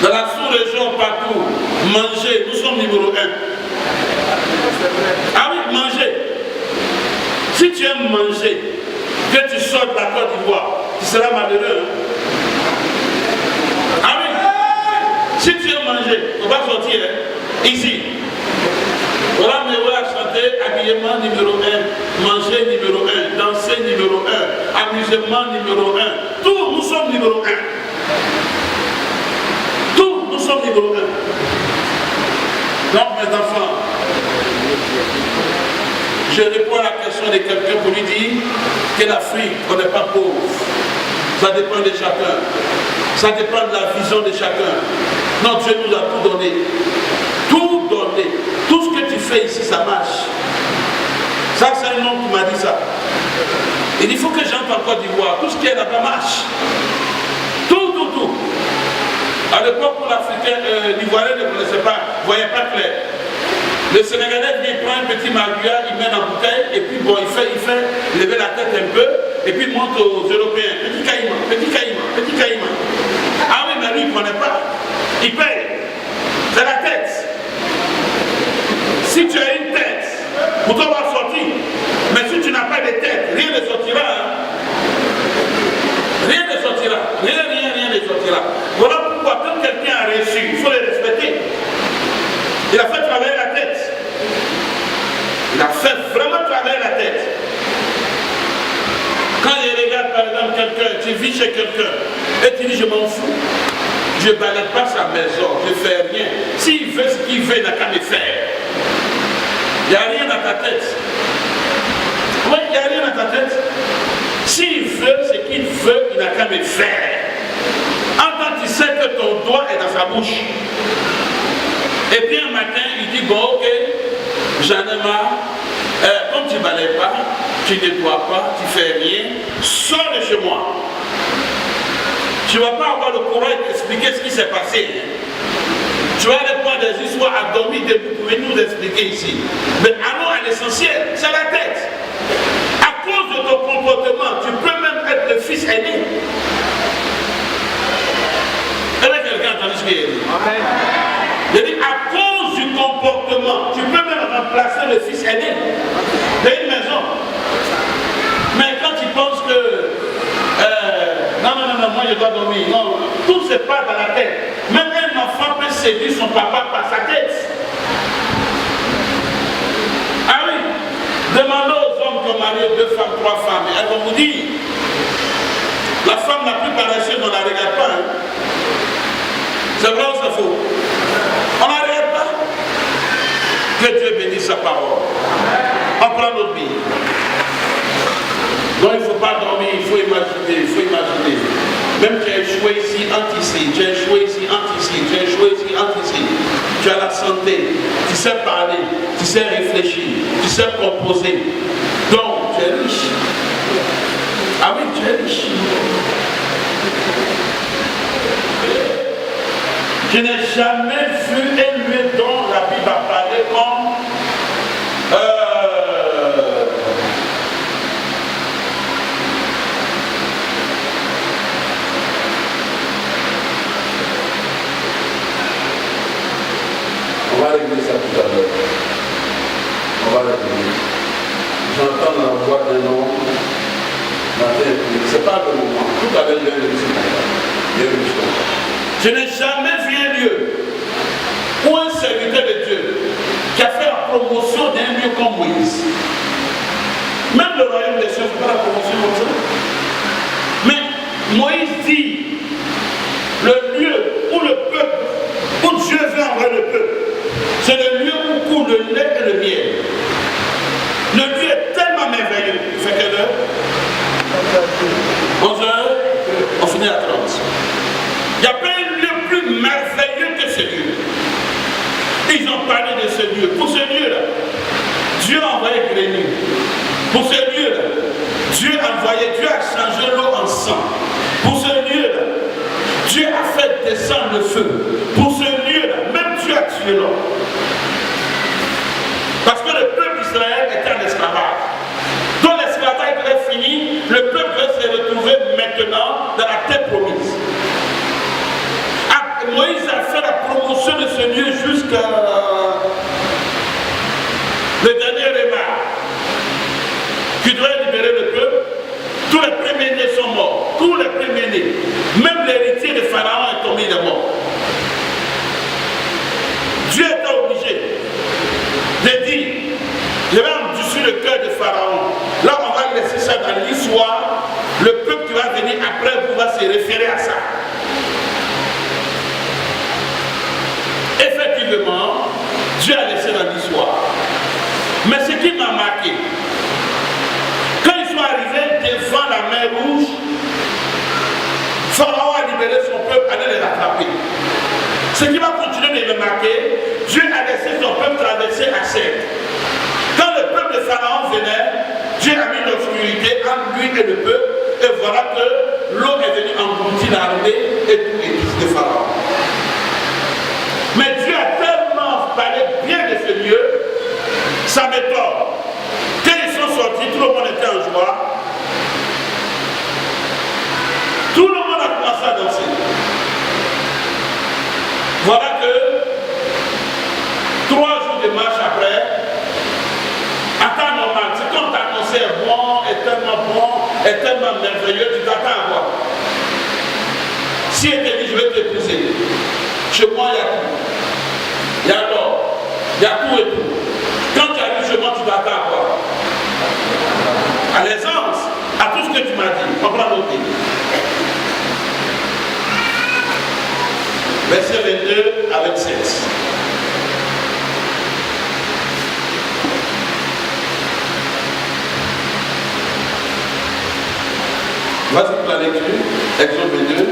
Dans la sous-région, partout, manger, nous sommes numéro 1. Ah oui, manger. Si tu aimes manger, que tu sors de la Côte d'Ivoire, tu seras malheureux. Hein? Ah oui. Si tu aimes manger, on va sortir hein? Ici. Voilà, mais on va chanter habillement numéro 1, manger numéro 1, danser numéro 1, amusement numéro 1. Tout, nous sommes numéro 1. Tout, nous sommes numéro 1. Donc, mes enfants, je réponds à la question de quelqu'un pour lui dire que l'Afrique, on n'est pas pauvre. Ça dépend de chacun. Ça dépend de la vision de chacun. Non, Dieu nous a tout donné. Tout donné. Tout ce que tu fais ici, ça marche. Ça, c'est un homme qui m'a dit ça. Il faut que j'entre en Côte d'Ivoire. Tout ce qui est là-bas marche. Tout. À l'époque où l'Africain, l'Ivoirien ne connaissait pas, ne voyait pas clair. Le Sénégalais vient prendre un petit marguerite, il met dans la bouteille, et puis bon, il fait lever la tête un peu, et puis il montre aux Européens. Petit caïman. Ah oui, mais lui, il ne prenait pas. Il paye. C'est la tête. Si tu as une tête, tu vis chez quelqu'un et tu dis je m'en fous. Je ne balade pas sa maison, je ne fais rien. S'il veut ce qu'il veut, il n'a qu'à me faire. Il n'y a rien dans ta tête. Oui, il n'y a rien dans ta tête. S'il veut ce qu'il veut, il n'a qu'à me faire. Quand tu sais que ton doigt est dans sa bouche. Et puis un matin, il dit, bon ok, j'en ai marre. Comme tu ne balayes pas, tu ne nettoies pas, tu ne fais rien, sors de chez moi. Tu ne vas pas avoir le courage d'expliquer ce qui s'est passé. Tu vas aller prendre des histoires à dormir debout, vous pouvez nous expliquer ici. Mais allons à l'essentiel, c'est la tête. À cause de ton comportement, tu peux même être le fils aîné. Est-ce que quelqu'un a entendu ce qu'il a dit? Il dit, à cause du comportement, tu peux même remplacer le fils aîné de une maison. Mais quand tu penses que non, moi je dois dormir, non, tout se passe dans la tête. Même un enfant peut séduire son papa par sa tête. Ah oui, demandez aux hommes qui ont marié 2 femmes, 3 femmes, elles vont vous dire, la femme la plus paresseuse, on ne la regarde pas. Hein. C'est vrai ou c'est faux? On ne la regarde pas. Que Dieu bénisse sa parole. On prend notre vie. Donc il ne faut pas dormir, il faut imaginer, il faut imaginer. Même tu as échoué ici, entre ici, tu as échoué ici, entre ici, tu as échoué ici, entre ici. Tu as la santé, tu sais parler, tu sais réfléchir, tu sais composer. Donc tu es riche. Ah oui, tu es riche. Je n'ai jamais vu un lieu dont la Bible a parlé comme on va régler ça tout à l'heure. On va régler. J'entends la voix d'un homme. C'est pas le moment. Tout à l'heure, il y a une émission. Je n'ai jamais vu un lieu où un serviteur de Dieu qui a fait la promotion d'un lieu comme Moïse. Même le royaume des cieux ne fait pas la promotion comme ça. Mais Moïse dit, le lieu où le peuple, où Dieu veut envoyer le peuple, c'est le lieu où coule le lait et le miel. Le lieu est tellement merveilleux. Fait quelle heure? 11h, on finit à 30. Il n'y a pas un lieu plus merveilleux que ce lieu. Ils ont parlé de ce lieu. Pour ce lieu-là, Dieu a envoyé Grémy. Pour ce lieu-là, Dieu a changé l'eau en sang. Pour ce lieu-là, Dieu a fait descendre le feu. Pour ce lieu-là, même Dieu a tué l'homme. Parce que le peuple d'Israël était en esclavage. Donc l'esclavage est fini, le peuple va se retrouver maintenant dans la terre promise. Moïse a fait la promotion de ce lieu jusqu'à le dernier rémar qui devait libérer le peuple. Tous les premiers-nés sont morts. Tous les premiers-nés. Même l'héritier de Pharaon est tombé de mort. Dieu était obligé de dire, je vais endurcir le cœur de Pharaon. Là, on va laisser ça dans l'histoire. Le peuple qui va venir après vous va se référer à ça. Effectivement, Dieu a laissé dans l'histoire. Mais ce qui m'a marqué, quand ils sont arrivés devant la mer Rouge, Pharaon a libéré son peuple, allait les rattraper. Ce qui va continuer de me marquer, Dieu a laissé son peuple traverser à sec. Quand le peuple de Pharaon venait, Dieu a mis l'obscurité entre lui et le peuple, et voilà que l'eau est venue engloutir l'armée et tous les fils de Pharaon. Mais Dieu a tellement parlé bien de ce lieu, sa méthode. Quand ils sont sortis, tout le monde était en joie. Tout le monde a commencé à danser. Voilà que 3 jours de marche après, à temps normal, c'est comme t'annoncer bon, est tellement merveilleux, tu t'attends à voir. Si elle te dit je vais t'épouser, chez moi il y a tout. Il y a l'or, il y a tout et tout. Quand tu arrives chez moi, tu t'attends à quoi? À l'aisance, à tout ce que tu m'as dit. Comprends l'autre. Verset 22 à 27. Vas-y pour la lecture. Exode 22.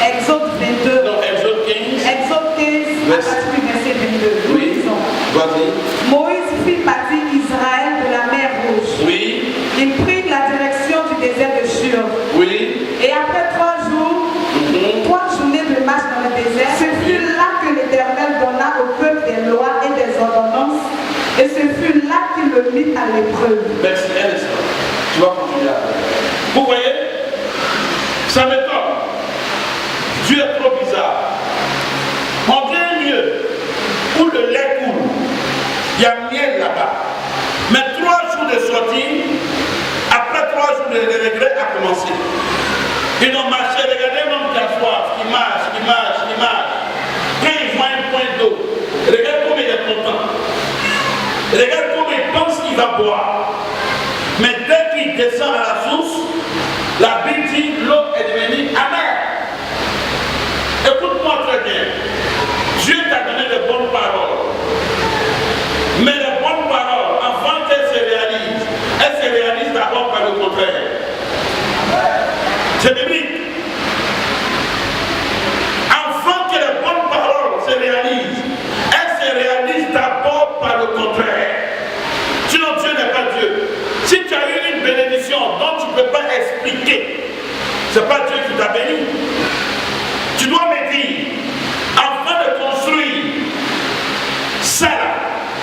Exode 22. Non, Exode 15. Exode 15, à partir du verset 22. Oui. Disons. Vas-y. Moïse fit partir Israël de la mer Rouge. Oui. Il prit la direction du désert de Shur. Oui. Et après 3 jours, 3 journées de marche dans le désert, ce fut là que l'Éternel donna au peuple des lois et des ordonnances. Et ce fut là qu'il le mit à l'épreuve. Merci, un instant. Tu vas continuer à... Vous voyez, ça m'étonne. Dieu est trop bizarre. En plein lieu où le lait coule, il y a miel là-bas. Mais 3 jours de sortie, après 3 jours de regret a commencé. Ils ont marché, regardez l'homme qui a soif, qui marche. Quand il voit un point d'eau, regarde comme il est content. Regarde comme il pense qu'il va boire. Mais dès qu'il descend à la source, la Bible dit l'eau est devenue amère. Écoute-moi très bien. Dieu t'a donné de bonnes paroles. Mais les bonnes paroles, avant qu'elles se réalisent d'abord par le contraire. C'est biblique. Avant que les bonnes paroles se réalisent, elles se réalisent d'abord par le contraire. Sinon Dieu n'est pas Dieu. Si tu as eu une bénédiction dont tu ne peux pas expliquer, ce n'est pas Dieu qui t'a béni. Tu dois me dire, avant de construire ça là,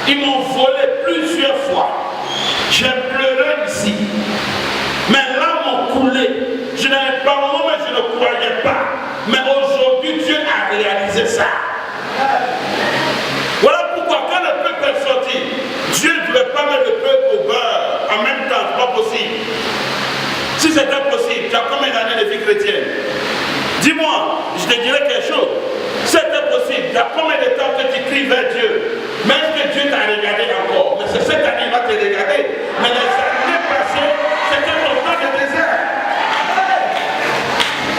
ils m'ont volé plusieurs fois. J'ai pleuré ici. Mes larmes ont coulé. Je n'avais pas au moment, je ne croyais pas. Mais aujourd'hui, Dieu a réalisé ça. Voilà pourquoi quand le peuple est sorti, Dieu ne devait pas mettre le peuple au beurre en même temps, ce n'est pas possible. Si c'était possible, tu as combien d'années de vie chrétienne? Dis-moi, je te dirais quelque chose. Si c'était possible, il y a combien de temps que tu cries vers Dieu? Mais est-ce que Dieu t'a regardé encore? Mais c'est cette année, il va te regarder. Mais les années passées, c'était ton temps de désert.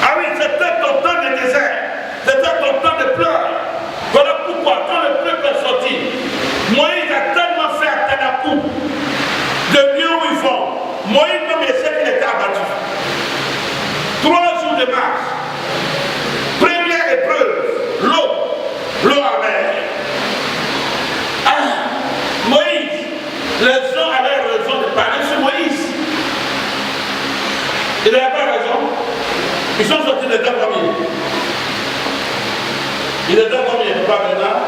Ah oui, c'était ton temps de désert. C'était ton temps de pleurs. Voilà pourquoi, quand le peuple est sorti, Moïse a tellement fait à Tanakou de lieu où ils vont. Moïse, comme il sait qu'il était abattu. 3 jours de marche. Première épreuve, l'eau amère. Ah, Moïse, les gens avaient raison de parler sur Moïse. Ils n'avaient pas raison. Ils sont sortis des 2 premiers. Il est 2 premiers, pas maintenant.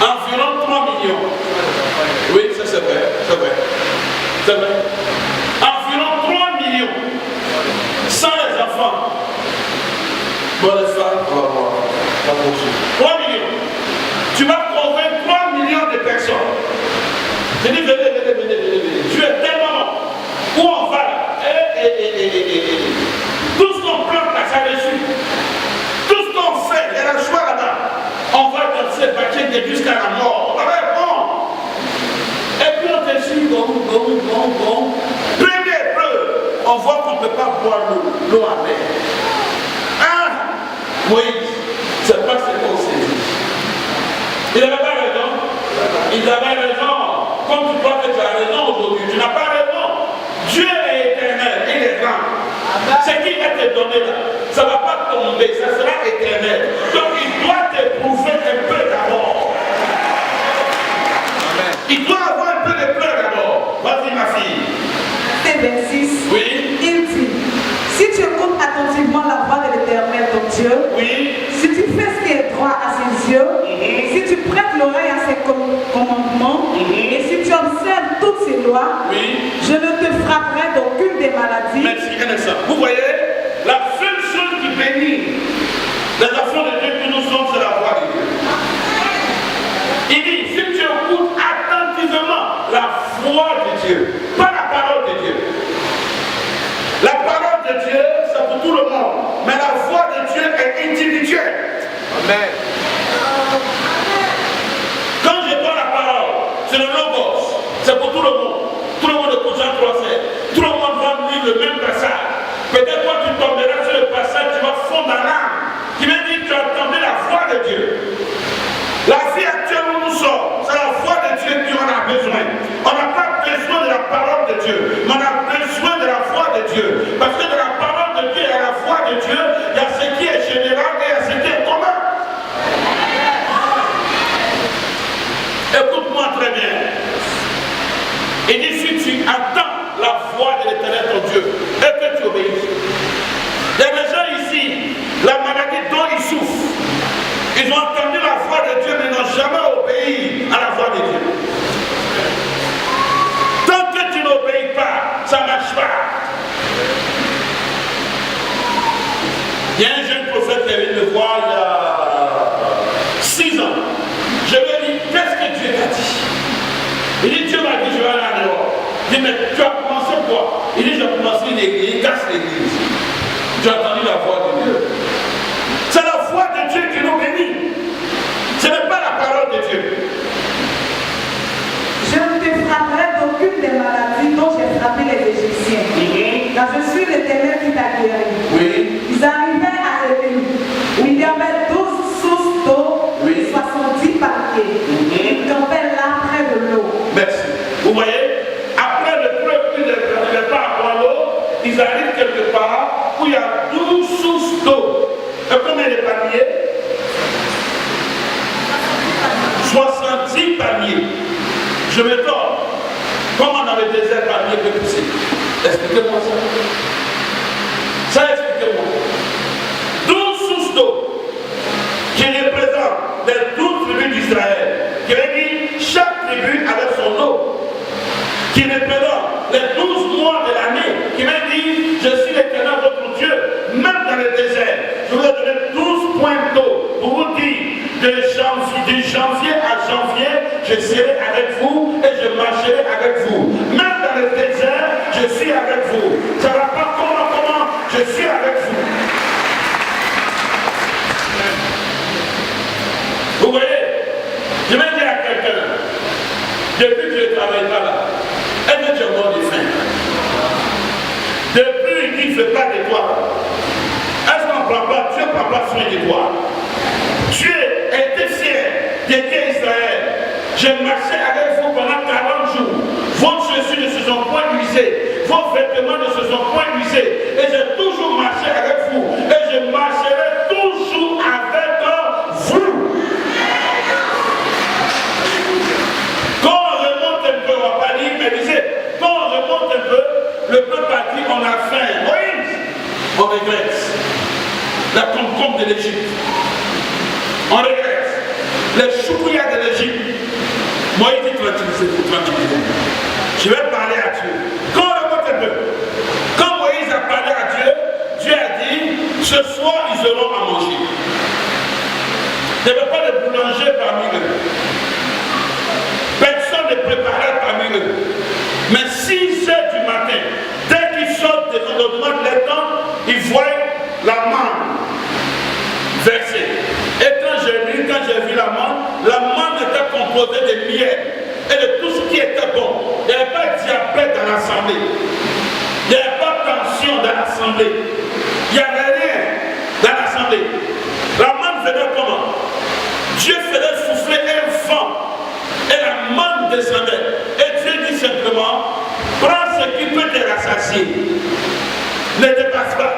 Environ 3 millions. Oui, ça c'est vrai, c'est vrai. C'est vrai. Environ 3 millions. Sans les enfants. Bon, les femmes, on va voir. 3 millions. Tu vas trouver 3 millions de personnes. Je dis, venez. Dieu est tellement bon. Où on va là? Tout ce qu'on plante là, ça dessus. Tout ce qu'on fait, il y a le choix là-bas. On va danser, bâtir jusqu'à la mort. Et puis on te suit, bon. Première épreuve, on voit qu'on ne peut pas boire l'eau amère. Ah, Moïse, c'est pas ce qu'on s'est dit. Il n'avait pas raison. Il avait raison. Comme tu crois que tu as raison aujourd'hui, tu n'as pas raison. Dieu est éternel, il est grand. Ce qu'il va te donner là, ça ne va pas tomber, ça sera éternel. Donc il doit t'éprouver un peu d'abord. Il doit avoir un peu de pleurs d'abord. Vas-y ma fille. Verset 26. Oui. Il dit, si tu écoutes attentivement la voix de l'Éternel ton Dieu, Oui. si tu fais ce qui est droit à ses yeux, si tu prêtes l'oreille à ses commandements, et si tu observes toutes ses lois, je ne te frapperai d'aucune des maladies. Merci, un instant. Vous voyez, la seule chose qui bénit les enfants de Dieu que nous sommes, c'est la voix de Dieu. Il dit, si tu écoutes attentivement la voix de Dieu, pas la parole de Dieu. La parole de Dieu, c'est pour tout le monde, mais la voix de Dieu est individuelle. Amen. Quand je donne la parole, c'est le logos, c'est fois, il y a 6 ans. Je lui ai dit, qu'est-ce que Dieu t'a dit? Il dit, Dieu m'a dit, je vais aller à dehors. Je dis, mais tu as commencé quoi? Il dit, j'ai commencé une église, il casse l'église. Tu as entendu la voix de Dieu. C'est la voix de Dieu qui nous bénit. Ce n'est pas la parole de Dieu. Je ne te frapperai d'aucune des maladies dont j'ai frappé les Égyptiens. Car je suis l'Éternel qui t'a guéri. Oui. Ils arrivaient à Élim, où il y avait 12 sources d'eau et 70 paliers. Ils campaient là près de l'eau. Merci. Vous voyez, après le peuple n'arrivait pas à boire l'eau, ils arrivent quelque part où il y a 12 sources d'eau. Et combien de paliers? 70 paliers. Je me demande, comment dans le désert palier peut pousser? Expliquez-moi ça. Ça, expliquez-moi. 12 sources d'eau qui représentent les 12 tribus d'Israël. Qui veut dire chaque tribu avec son eau. Qui représente les 12 mois de l'année. Qui veut dire je suis l'Éternel votre Dieu. Même dans le désert, je vous ai donné 12 points d'eau pour vous dire de janvier à janvier, je serai avec vous et je marcherai avec vous. Même dans le désert, je suis avec vous. Ça ne va pas comment, je suis avec vous. Vous voyez, je vais dire à quelqu'un, depuis que je ne travaille pas là, est-ce que tu es mort de faim? Depuis qu'il ne fait pas de toi, est-ce qu'on ne prend pas, Dieu ne prend pas soin de toi? Dieu était fier d'aider Israël. J'ai marché avec vous pendant 40 jours. Vos chaussures ne se sont point usées. Vos vêtements ne se sont point usés. Et j'ai toujours marché avec vous. Et je marcherai toujours avec vous. Quand on remonte un peu, on va pas dire, mais disait, quand on remonte un peu, le peuple a dit, on a faim. Oui, on regrette. La concombre de l'Égypte. On regrette. Les choukouillas de l'Égypte. Moïse dit tranquillisez-vous, tranquillisez-vous. Je vais parler à Dieu. Quand on remonte un peu, quand Moïse a parlé à Dieu, Dieu a dit, ce soir ils auront à manger. Il n'y avait pas de boulanger parmi eux. Personne ne préparait parmi eux. Mais 6 heures du matin, dès qu'ils sortent de l'ordonnance de temps, ils voient la manne versée. Et quand j'ai vu la manne était composée de miel et de tout ce qui était bon. Il n'y avait pas de diabète dans l'assemblée. Il n'y avait pas de tension dans l'assemblée. Il n'y avait rien dans l'assemblée. La manne venait comment? Dieu faisait souffler un vent et la manne descendait. Et Dieu dit simplement, prends ce qui peut te rassasier. Ne dépasse pas.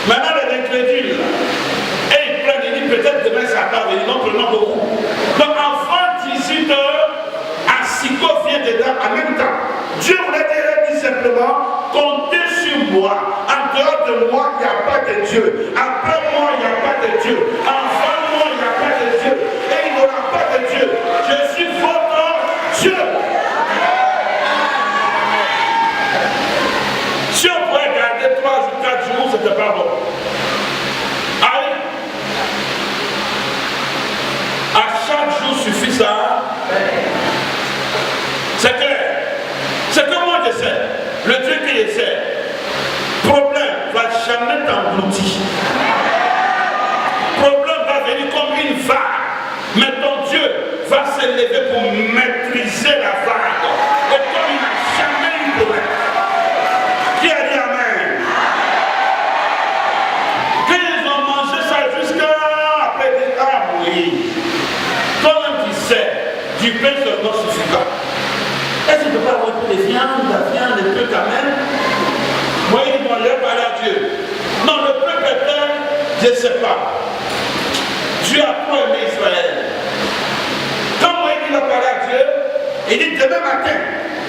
Maintenant les incrédules, et ils prennent, ils disent peut-être demain ça va venir, non, prenons beaucoup. Donc avant 18 heures, Asiko vient dedans en même temps. Dieu voulait dire simplement, comptez sur moi. En dehors de moi, il n'y a pas de Dieu. Après moi, il n'y a pas de Dieu. Avant moi, il n'y a pas de Dieu. Et il n'y aura pas de Dieu. Je suis votre Dieu. Si on pourrait garder 3 ou 4 jours, c'était pas bon. Allez. À chaque jour suffit ça. C'est clair. C'est que moi je sais. Le Dieu qui je sais. Problème va jamais t'engloutir. Problème va venir comme une vague. Mais ton Dieu va s'élever pour maîtriser la vague. Et comme il n'a jamais eu problème. Qui a dit Amen? Quand ils ont mangé ça jusqu'à après, ils disent, ah oui. Toi-même tu sais, du pain seulement suffit pas. Est-ce qu'il ne peut pas avoir un peu de viande, la viande, un peu quand même? Moi, il dit, bon, je vais parler à Dieu. Non, le peuple était, je ne sais pas. Dieu a trop aimé Israël. Quand moi, il a parlé à Dieu, il dit, demain matin,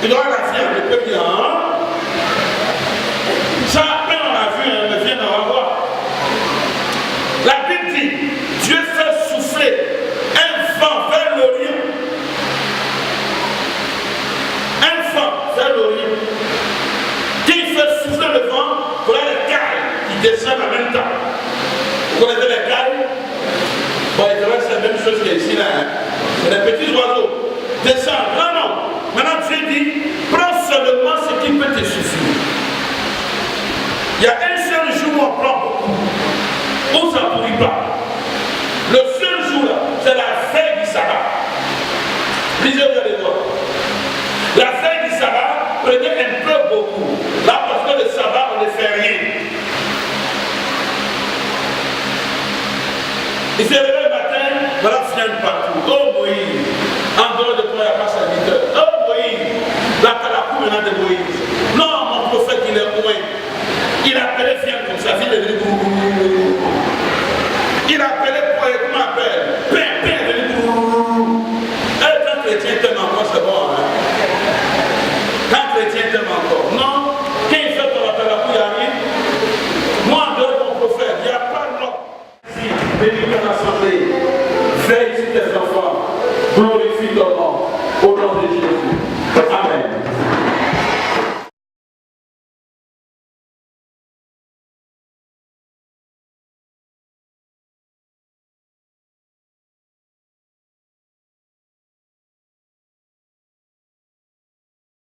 il aura la viande. Le peuple dit, ah. Ça, à peine on l'a vu, mais viens d'en revoir. La Bible dit, Dieu fait souffler un vent vers l'Orient. Un vent vers l'Orient. Qui fait souffler le vent, voilà les cailles qui descendent en même temps. Vous connaissez les cailles? Bon, il devrait c'est la même chose qu'ici là. Hein. C'est des petits oiseaux. Descends. Non, non. Maintenant Dieu dit, prends seulement ce qui peut te suffire. Il y a un seul jour où on prend beaucoup. Où ça ne pourrit pas. Le seul jour là, c'est la veille du sabbat. Lisez bien les doigts. La veille du sabbat, prenez un peu beaucoup. Là, parce que le sabbat, on ne fait rien. Il s'est levé le matin, voilà, vient partout. Oh Moïse, en dehors de toi, il n'y a pas serviteur. Oh Moïse, là, tu as la cour maintenant de Moïse. Non, mon prophète, il est loin. Il appelait, viens comme ça, viens de lui. Il appelait, comment on appelle? Père, de lui. Quand chrétien t'aime encore, c'est bon. Hein? Quand chrétien t'aime encore. Non, quand il fait ton appel à coup, il n'y a rien. Moi, en dehors de mon prophète, il n'y a pas de l'homme. Si, bénis ton assemblée, veille sur tes enfants, glorifie ton nom, au nom de Jésus. Amen.